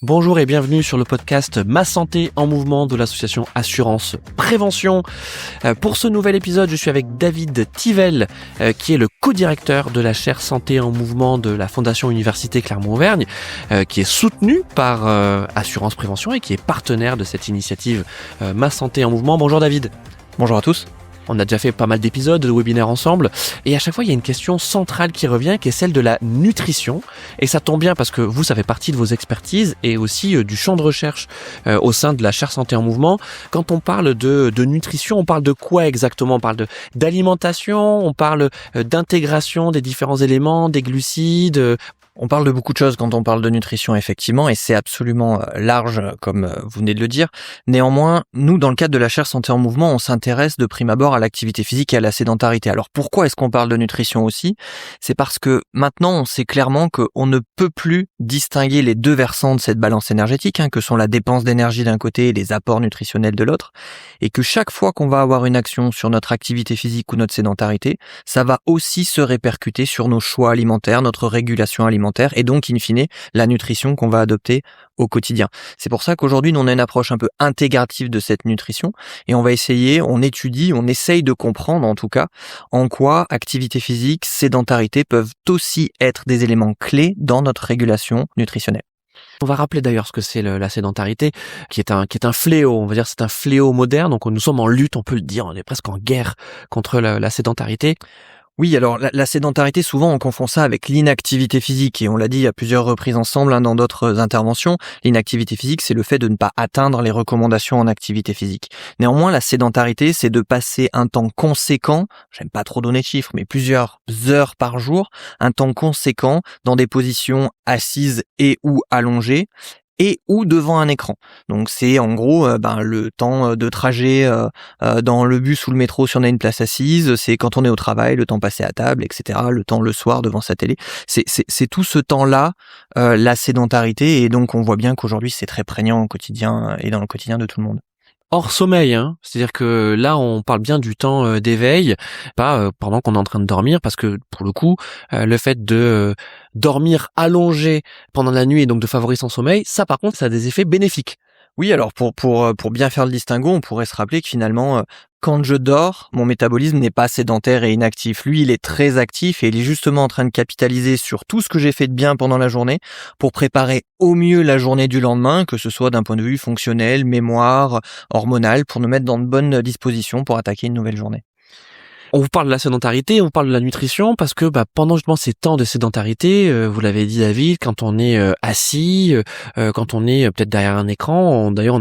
Bonjour et bienvenue sur le podcast Ma Santé en Mouvement de l'association Assurance Prévention. Pour ce nouvel épisode, je suis avec David Thivel, qui est le co-directeur de la chaire Santé en Mouvement de la Fondation Université Clermont-Auvergne, qui est soutenu par Assurance Prévention et qui est partenaire de cette initiative Ma Santé en Mouvement. Bonjour David. Bonjour à tous. On a déjà fait pas mal d'épisodes, de webinaires ensemble, et à chaque fois il y a une question centrale qui revient, qui est celle de la nutrition. Et ça tombe bien parce que vous, ça fait partie de vos expertises et aussi du champ de recherche au sein de la chaire Santé en Mouvement. Quand on parle de nutrition, on parle de quoi exactement ? On parle d'alimentation, on parle d'intégration des différents éléments, des glucides. On parle de beaucoup de choses quand on parle de nutrition, effectivement, et c'est absolument large, comme vous venez de le dire. Néanmoins, nous, dans le cadre de la chaire Santé en Mouvement, on s'intéresse de prime abord à l'activité physique et à la sédentarité. Alors pourquoi est-ce qu'on parle de nutrition aussi ? C'est parce que maintenant, on sait clairement qu'on ne peut plus distinguer les deux versants de cette balance énergétique, que sont la dépense d'énergie d'un côté et les apports nutritionnels de l'autre, et que chaque fois qu'on va avoir une action sur notre activité physique ou notre sédentarité, ça va aussi se répercuter sur nos choix alimentaires, notre régulation alimentaire, et donc, in fine, la nutrition qu'on va adopter au quotidien. C'est pour ça qu'aujourd'hui, nous, on a une approche un peu intégrative de cette nutrition, et on va essayer, on étudie, on essaye de comprendre, en tout cas, en quoi activité physique, sédentarité peuvent aussi être des éléments clés dans notre régulation nutritionnelle. On va rappeler d'ailleurs ce que c'est la sédentarité, qui est un fléau. On va dire que c'est un fléau moderne, donc nous sommes en lutte, on peut le dire, on est presque en guerre contre la sédentarité. Oui, alors la sédentarité, souvent on confond ça avec l'inactivité physique, et on l'a dit à plusieurs reprises ensemble dans d'autres interventions. L'inactivité physique, c'est le fait de ne pas atteindre les recommandations en activité physique. Néanmoins, la sédentarité, c'est de passer un temps conséquent, j'aime pas trop donner de chiffres, mais plusieurs heures par jour, un temps conséquent dans des positions assises et ou allongées, et ou devant un écran. Donc c'est en gros le temps de trajet dans le bus ou le métro si on a une place assise, c'est quand on est au travail, le temps passé à table, etc. Le temps le soir devant sa télé. C'est tout ce temps-là, la sédentarité, et donc on voit bien qu'aujourd'hui c'est très prégnant au quotidien et dans le quotidien de tout le monde. Hors sommeil, c'est-à-dire que là on parle bien du temps d'éveil, pas pendant qu'on est en train de dormir, parce que pour le coup le fait de dormir allongé pendant la nuit et donc de favoriser son sommeil, ça par contre ça a des effets bénéfiques. Oui, alors pour bien faire le distinguo, on pourrait se rappeler que finalement, quand je dors, mon métabolisme n'est pas sédentaire et inactif. Lui, il est très actif et il est justement en train de capitaliser sur tout ce que j'ai fait de bien pendant la journée pour préparer au mieux la journée du lendemain, que ce soit d'un point de vue fonctionnel, mémoire, hormonal, pour nous mettre dans de bonnes dispositions pour attaquer une nouvelle journée. On vous parle de la sédentarité, on vous parle de la nutrition, parce que pendant justement ces temps de sédentarité, vous l'avez dit David, quand on est assis, quand on est peut-être derrière un écran, d'ailleurs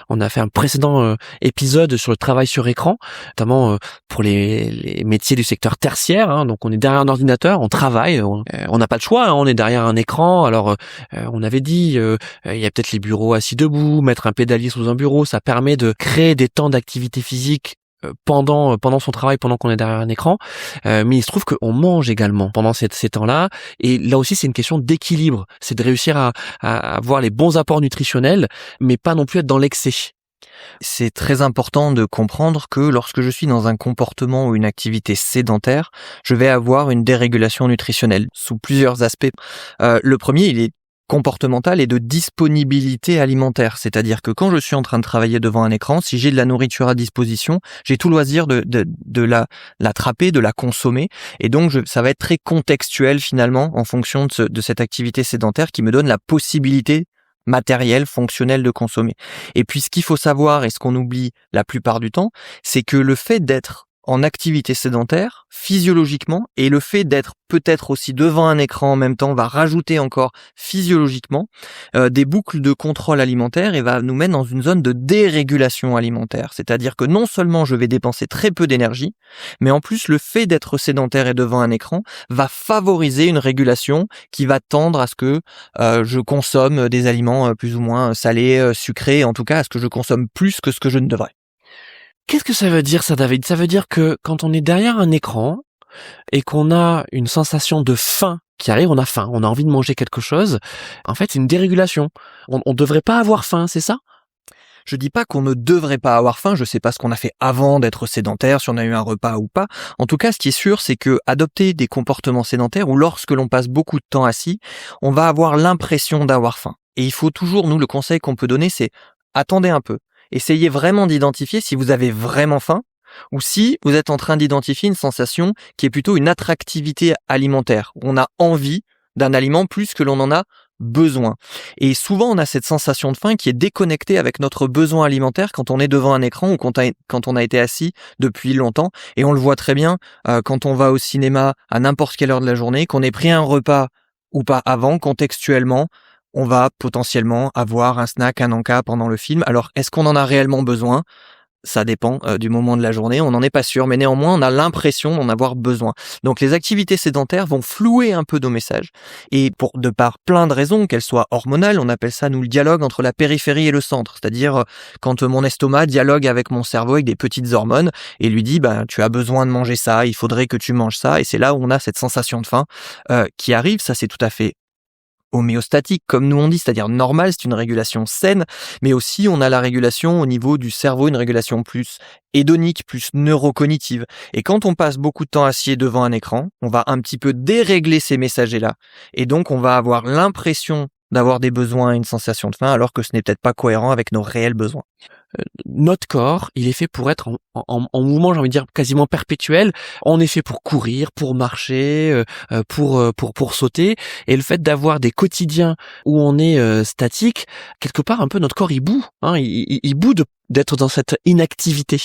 on a fait un précédent épisode sur le travail sur écran, notamment pour les métiers du secteur tertiaire, donc on est derrière un ordinateur, on travaille, on n'a pas le choix, on est derrière un écran. Alors on avait dit, il y a peut-être les bureaux assis debout, mettre un pédalier sous un bureau, ça permet de créer des temps d'activité physique pendant son travail, pendant qu'on est derrière un écran, mais il se trouve qu'on mange également pendant ces temps-là, et là aussi c'est une question d'équilibre, c'est de réussir à avoir les bons apports nutritionnels, mais pas non plus être dans l'excès. C'est très important de comprendre que lorsque je suis dans un comportement ou une activité sédentaire, je vais avoir une dérégulation nutritionnelle sous plusieurs aspects. Le premier, il est comportementale et de disponibilité alimentaire. C'est-à-dire que quand je suis en train de travailler devant un écran, si j'ai de la nourriture à disposition, j'ai tout loisir de l'attraper, de la consommer. Et donc, ça va être très contextuel finalement en fonction de cette activité sédentaire qui me donne la possibilité matérielle, fonctionnelle de consommer. Et puis, ce qu'il faut savoir et ce qu'on oublie la plupart du temps, c'est que le fait d'être en activité sédentaire, physiologiquement, et le fait d'être peut-être aussi devant un écran en même temps va rajouter encore physiologiquement des boucles de contrôle alimentaire et va nous mettre dans une zone de dérégulation alimentaire. C'est-à-dire que non seulement je vais dépenser très peu d'énergie, mais en plus le fait d'être sédentaire et devant un écran va favoriser une régulation qui va tendre à ce que je consomme des aliments plus ou moins salés, sucrés, en tout cas à ce que je consomme plus que ce que je ne devrais. Qu'est-ce que ça veut dire ça, David ? Ça veut dire que quand on est derrière un écran et qu'on a une sensation de faim qui arrive, on a faim, on a envie de manger quelque chose, en fait c'est une dérégulation. On devrait pas avoir faim, c'est ça ? Je dis pas qu'on ne devrait pas avoir faim, je sais pas ce qu'on a fait avant d'être sédentaire, si on a eu un repas ou pas. En tout cas, ce qui est sûr, c'est que adopter des comportements sédentaires ou lorsque l'on passe beaucoup de temps assis, on va avoir l'impression d'avoir faim. Et il faut toujours, nous, le conseil qu'on peut donner, c'est attendez un peu. Essayez vraiment d'identifier si vous avez vraiment faim ou si vous êtes en train d'identifier une sensation qui est plutôt une attractivité alimentaire. On a envie d'un aliment plus que l'on en a besoin. Et souvent, on a cette sensation de faim qui est déconnectée avec notre besoin alimentaire quand on est devant un écran ou quand on a été assis depuis longtemps. Et on le voit très bien quand on va au cinéma à n'importe quelle heure de la journée, qu'on ait pris un repas ou pas avant, contextuellement, on va potentiellement avoir un snack, un encas pendant le film. Alors, est-ce qu'on en a réellement besoin ? Ça dépend du moment de la journée, on n'en est pas sûr, mais néanmoins, on a l'impression d'en avoir besoin. Donc, les activités sédentaires vont flouer un peu nos messages. Et de par plein de raisons, qu'elles soient hormonales, on appelle ça, nous, le dialogue entre la périphérie et le centre. C'est-à-dire, quand mon estomac dialogue avec mon cerveau avec des petites hormones et lui dit, tu as besoin de manger ça, il faudrait que tu manges ça. Et c'est là où on a cette sensation de faim qui arrive. Ça, c'est tout à fait homéostatique, comme nous on dit, c'est-à-dire normal, c'est une régulation saine, mais aussi on a la régulation au niveau du cerveau, une régulation plus hédonique, plus neurocognitive. Et quand on passe beaucoup de temps assis devant un écran, on va un petit peu dérégler ces messagers-là. Et donc on va avoir l'impression d'avoir des besoins et une sensation de faim, alors que ce n'est peut-être pas cohérent avec nos réels besoins. Notre corps, il est fait pour être en mouvement, j'ai envie de dire quasiment perpétuel. On est fait pour courir, pour marcher, pour sauter. Et le fait d'avoir des quotidiens où on est statique, quelque part un peu notre corps il bout, hein, il bout d'être dans cette inactivité.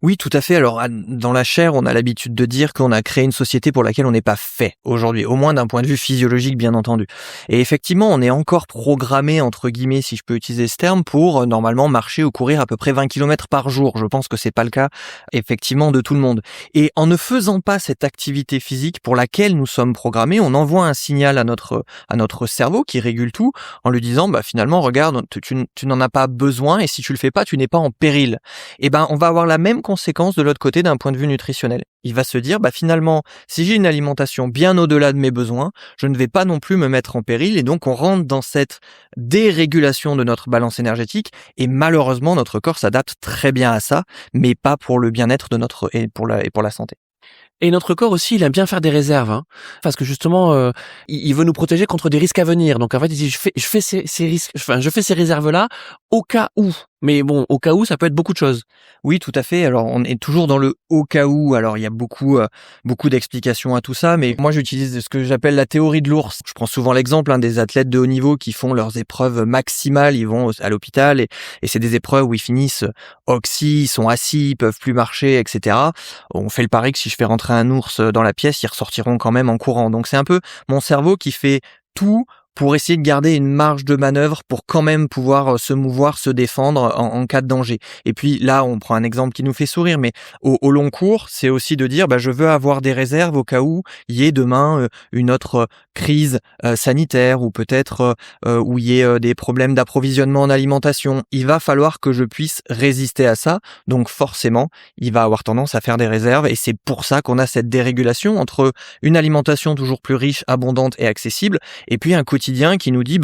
Oui, tout à fait. Alors, dans la chair, on a l'habitude de dire qu'on a créé une société pour laquelle on n'est pas fait aujourd'hui, au moins d'un point de vue physiologique, bien entendu. Et effectivement, on est encore programmé, entre guillemets, si je peux utiliser ce terme, pour normalement marcher ou courir à peu près 20 km par jour. Je pense que c'est pas le cas, effectivement, de tout le monde. Et en ne faisant pas cette activité physique pour laquelle nous sommes programmés, on envoie un signal à notre cerveau qui régule tout en lui disant, finalement, regarde, tu n'en as pas besoin et si tu le fais pas, tu n'es pas en péril. Et on va avoir la même conséquence de l'autre côté d'un point de vue nutritionnel. Il va se dire, finalement, si j'ai une alimentation bien au-delà de mes besoins, je ne vais pas non plus me mettre en péril et donc on rentre dans cette dérégulation de notre balance énergétique et malheureusement, notre corps s'adapte très bien à ça, mais pas pour le bien-être de et pour la santé. Et notre corps aussi, il aime bien faire des réserves, hein, parce que justement, il veut nous protéger contre des risques à venir. Donc en fait, il dit, je fais ces risques, je fais ces réserves-là au cas où. Mais bon, au cas où, ça peut être beaucoup de choses. Oui, tout à fait. Alors, on est toujours dans le au cas où. Alors, il y a beaucoup d'explications à tout ça, mais moi, j'utilise ce que j'appelle la théorie de l'ours. Je prends souvent l'exemple des athlètes de haut niveau qui font leurs épreuves maximales. Ils vont à l'hôpital et c'est des épreuves où ils finissent oxy, ils sont assis, ils peuvent plus marcher, etc. On fait le pari que si je fais rentrer un ours dans la pièce, ils ressortiront quand même en courant. Donc, c'est un peu mon cerveau qui fait tout pour essayer de garder une marge de manœuvre pour quand même pouvoir se mouvoir, se défendre en cas de danger. Et puis là, on prend un exemple qui nous fait sourire, mais au long cours, c'est aussi de dire je veux avoir des réserves au cas où il y ait demain une autre crise sanitaire ou peut-être où il y ait des problèmes d'approvisionnement en alimentation. Il va falloir que je puisse résister à ça, donc forcément, il va avoir tendance à faire des réserves et c'est pour ça qu'on a cette dérégulation entre une alimentation toujours plus riche, abondante et accessible et puis un quotidien qui nous dit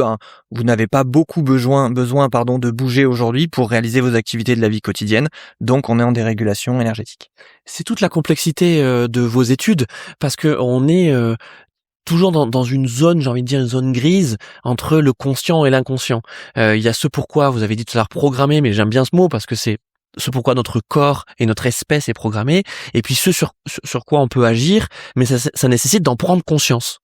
vous n'avez pas beaucoup besoin de bouger aujourd'hui pour réaliser vos activités de la vie quotidienne, donc on est en dérégulation énergétique. C'est toute la complexité de vos études parce que on est toujours dans une zone, j'ai envie de dire une zone grise entre le conscient et l'inconscient. Il y a ce pourquoi vous avez dit tout à l'heure programmé, mais j'aime bien ce mot parce que c'est ce pourquoi notre corps et notre espèce est programmé, et puis ce sur quoi on peut agir, mais ça nécessite d'en prendre conscience.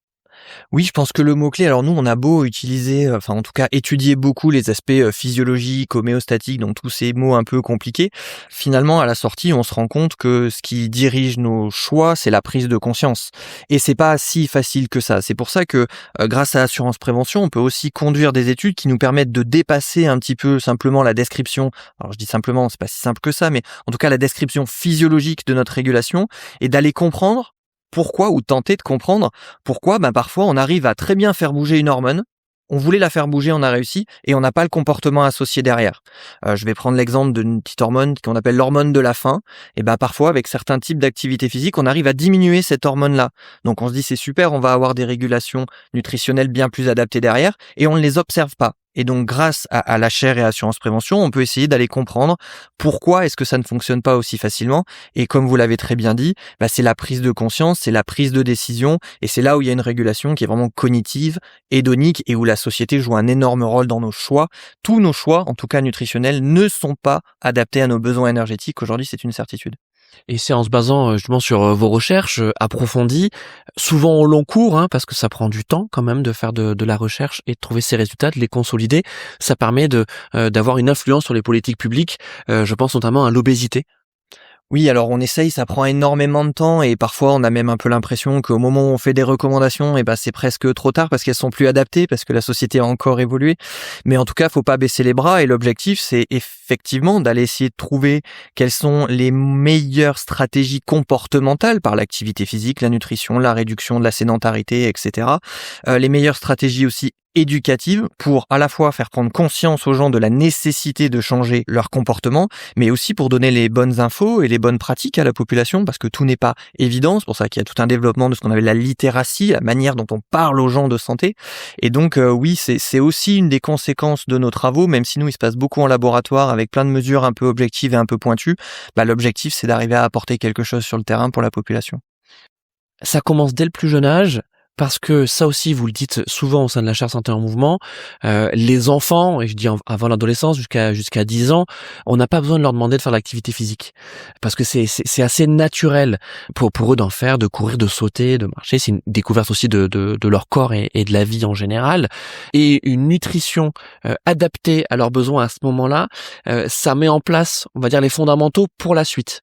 Oui, je pense que le mot-clé, alors nous, on a beau utiliser, en tout cas étudier beaucoup les aspects physiologiques, homéostatiques, donc tous ces mots un peu compliqués, finalement, à la sortie, on se rend compte que ce qui dirige nos choix, c'est la prise de conscience. Et c'est pas si facile que ça. C'est pour ça que, grâce à Assurance Prévention, on peut aussi conduire des études qui nous permettent de dépasser un petit peu simplement la description. Alors je dis simplement, c'est pas si simple que ça, mais en tout cas la description physiologique de notre régulation et d'aller comprendre pourquoi ou tenter de comprendre pourquoi parfois on arrive à très bien faire bouger une hormone, on voulait la faire bouger, on a réussi et on n'a pas le comportement associé derrière. Je vais prendre l'exemple d'une petite hormone qu'on appelle l'hormone de la faim. Et parfois avec certains types d'activités physiques, on arrive à diminuer cette hormone-là. Donc on se dit c'est super, on va avoir des régulations nutritionnelles bien plus adaptées derrière et on ne les observe pas. Et donc, grâce à la chaire et à Assurance Prévention, on peut essayer d'aller comprendre pourquoi est-ce que ça ne fonctionne pas aussi facilement. Et comme vous l'avez très bien dit, c'est la prise de conscience, c'est la prise de décision, et c'est là où il y a une régulation qui est vraiment cognitive, hédonique, et où la société joue un énorme rôle dans nos choix. Tous nos choix, en tout cas nutritionnels, ne sont pas adaptés à nos besoins énergétiques. Aujourd'hui, c'est une certitude. Et c'est en se basant justement sur vos recherches approfondies, souvent au long cours, parce que ça prend du temps quand même de faire de la recherche et de trouver ces résultats, de les consolider. Ça permet d'avoir une influence sur les politiques publiques. Je pense notamment à l'obésité. Oui, alors on essaye, ça prend énormément de temps et parfois on a même un peu l'impression qu'au moment où on fait des recommandations, c'est presque trop tard parce qu'elles sont plus adaptées, parce que la société a encore évolué. Mais en tout cas, faut pas baisser les bras et l'objectif, c'est effectivement d'aller essayer de trouver quelles sont les meilleures stratégies comportementales par l'activité physique, la nutrition, la réduction de la sédentarité, etc. Les meilleures stratégies aussi éducative pour à la fois faire prendre conscience aux gens de la nécessité de changer leur comportement, mais aussi pour donner les bonnes infos et les bonnes pratiques à la population, parce que tout n'est pas évident. C'est pour ça qu'il y a tout un développement de ce qu'on appelle la littératie, la manière dont on parle aux gens de santé. Et donc oui, c'est aussi une des conséquences de nos travaux, même si nous, il se passe beaucoup en laboratoire avec plein de mesures un peu objectives et un peu pointues. L'objectif, c'est d'arriver à apporter quelque chose sur le terrain pour la population. Ça commence dès le plus jeune âge. Parce que ça aussi, vous le dites souvent au sein de la chaire Santé en Mouvement, les enfants, et je dis avant l'adolescence jusqu'à 10 ans, on n'a pas besoin de leur demander de faire de l'activité physique. Parce que c'est assez naturel pour eux d'en faire, de courir, de sauter, de marcher. C'est une découverte aussi de leur corps et de la vie en général. Et une nutrition adaptée à leurs besoins à ce moment-là, ça met en place, on va dire, les fondamentaux pour la suite.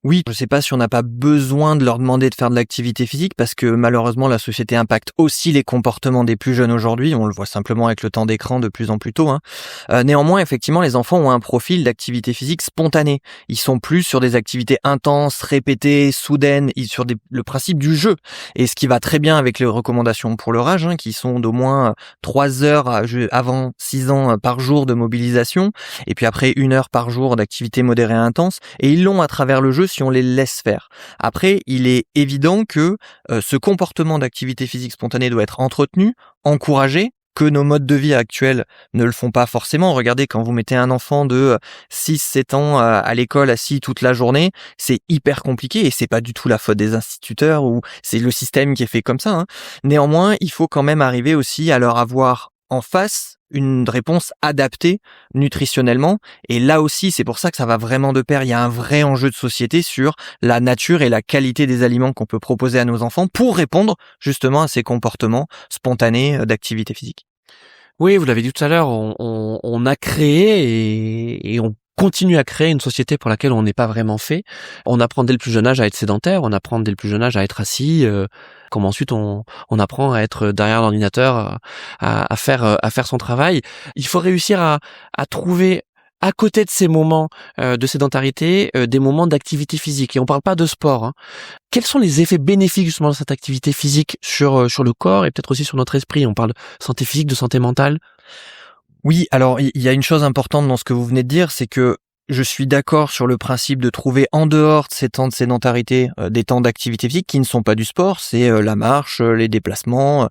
Oui, je ne sais pas si on n'a pas besoin de leur demander de faire de l'activité physique parce que malheureusement la société impacte aussi les comportements des plus jeunes aujourd'hui. On le voit simplement avec le temps d'écran de plus en plus tôt. Néanmoins, effectivement, les enfants ont un profil d'activité physique spontanée. Ils sont plus sur des activités intenses, répétées, soudaines, sur le principe du jeu. Et ce qui va très bien avec les recommandations pour leur âge, qui sont d'au moins 3 heures avant 6 ans par jour de mobilisation, et puis après 1 heure par jour d'activité modérée et intense. Et ils l'ont à travers le jeu si on les laisse faire. Après, il est évident que ce comportement d'activité physique spontanée doit être entretenu, encouragé, que nos modes de vie actuels ne le font pas forcément. Regardez, quand vous mettez un enfant de 6-7 ans à l'école assis toute la journée, c'est hyper compliqué et c'est pas du tout la faute des instituteurs ou c'est le système qui est fait comme ça. Néanmoins, il faut quand même arriver aussi à leur avoir en face une réponse adaptée nutritionnellement. Et là aussi, c'est pour ça que ça va vraiment de pair. Il y a un vrai enjeu de société sur la nature et la qualité des aliments qu'on peut proposer à nos enfants pour répondre justement à ces comportements spontanés d'activité physique. Oui, vous l'avez dit tout à l'heure, on a créé et on continue à créer une société pour laquelle on n'est pas vraiment fait. On apprend dès le plus jeune âge à être sédentaire, on apprend dès le plus jeune âge à être assis, comme ensuite on apprend à être derrière l'ordinateur, à faire son travail. Il faut réussir à trouver à côté de ces moments de sédentarité, des moments d'activité physique. Et on parle pas de sport. Quels sont les effets bénéfiques justement de cette activité physique sur le corps et peut-être aussi sur notre esprit? On parle de santé physique, de santé mentale. Oui, alors il y a une chose importante dans ce que vous venez de dire, c'est que je suis d'accord sur le principe de trouver en dehors de ces temps de sédentarité des temps d'activité physique qui ne sont pas du sport, c'est la marche, les déplacements,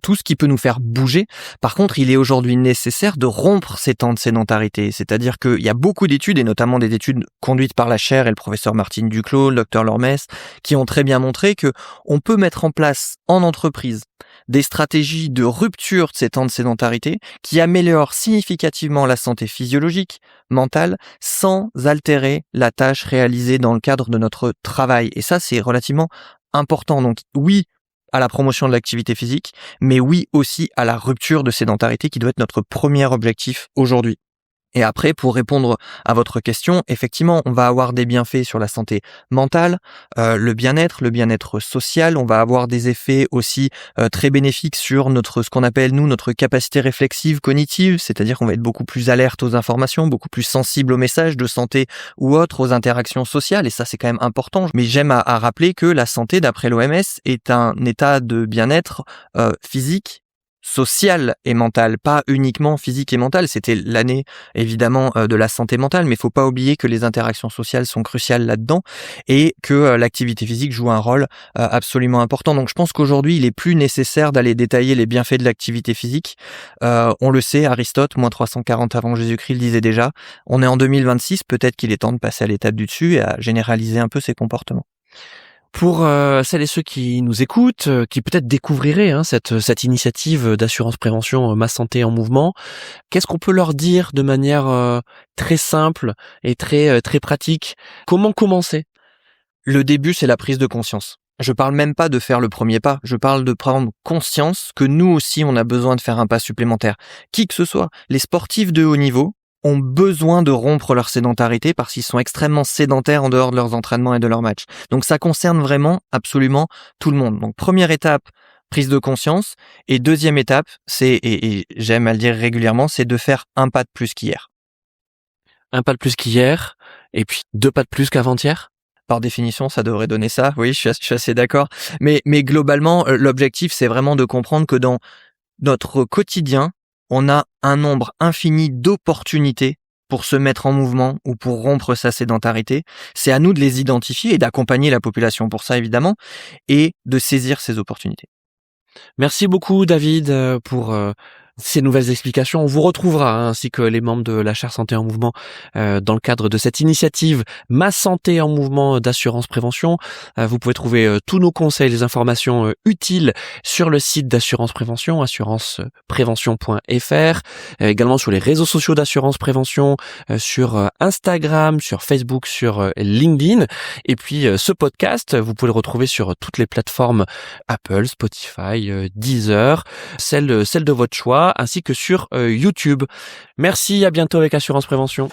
tout ce qui peut nous faire bouger. Par contre, il est aujourd'hui nécessaire de rompre ces temps de sédentarité, c'est-à-dire qu'il y a beaucoup d'études, et notamment des études conduites par la chaire et le professeur Martine Duclos, le docteur Lormès, qui ont très bien montré que on peut mettre en place en entreprise des stratégies de rupture de ces temps de sédentarité qui améliorent significativement la santé physiologique, mentale, sans altérer la tâche réalisée dans le cadre de notre travail. Et ça, c'est relativement important. Donc oui, à la promotion de l'activité physique, mais oui aussi à la rupture de sédentarité qui doit être notre premier objectif aujourd'hui. Et après, pour répondre à votre question, effectivement, on va avoir des bienfaits sur la santé mentale, le bien-être social. On va avoir des effets aussi très bénéfiques sur ce qu'on appelle notre capacité réflexive cognitive, c'est-à-dire qu'on va être beaucoup plus alerte aux informations, beaucoup plus sensible aux messages de santé ou autres, aux interactions sociales. Et ça, c'est quand même important. Mais j'aime à rappeler que la santé, d'après l'OMS, est un état de bien-être physique, sociale et mentale, pas uniquement physique et mentale. C'était l'année évidemment de la santé mentale, mais il faut pas oublier que les interactions sociales sont cruciales là-dedans et que l'activité physique joue un rôle absolument important. Donc je pense qu'aujourd'hui il est plus nécessaire d'aller détailler les bienfaits de l'activité physique. On le sait, Aristote, moins 340 avant Jésus-Christ, le disait déjà. On est en 2026, peut-être qu'il est temps de passer à l'étape du dessus et à généraliser un peu ces comportements. Pour celles et ceux qui nous écoutent, qui peut-être découvriraient cette initiative d'assurance prévention Ma Santé en Mouvement, qu'est-ce qu'on peut leur dire de manière très simple et très pratique? Comment commencer? Le début, c'est la prise de conscience. Je parle même pas de faire le premier pas, je parle de prendre conscience que nous aussi, on a besoin de faire un pas supplémentaire. Qui que ce soit, les sportifs de haut niveau ont besoin de rompre leur sédentarité parce qu'ils sont extrêmement sédentaires en dehors de leurs entraînements et de leurs matchs. Donc ça concerne vraiment absolument tout le monde. Donc première étape, prise de conscience. Et deuxième étape, et j'aime à le dire régulièrement, c'est de faire un pas de plus qu'hier. Un pas de plus qu'hier, et puis 2 pas de plus qu'avant-hier? Par définition, ça devrait donner ça. Oui, je suis assez d'accord. Mais globalement, l'objectif, c'est vraiment de comprendre que dans notre quotidien, on a un nombre infini d'opportunités pour se mettre en mouvement ou pour rompre sa sédentarité. C'est à nous de les identifier et d'accompagner la population pour ça, évidemment, et de saisir ces opportunités. Merci beaucoup David pour ces nouvelles explications. On vous retrouvera ainsi que les membres de la chaire Santé en Mouvement dans le cadre de cette initiative Ma Santé en Mouvement d'assurance prévention. Vous pouvez trouver tous nos conseils, les informations utiles sur le site d'assurance prévention, assuranceprévention.fr, également sur les réseaux sociaux d'assurance prévention, sur Instagram, sur Facebook, sur LinkedIn. Et puis ce podcast, vous pouvez le retrouver sur toutes les plateformes Apple, Spotify, Deezer, celle de votre choix, ainsi que sur YouTube. Merci, à bientôt avec Assurance Prévention.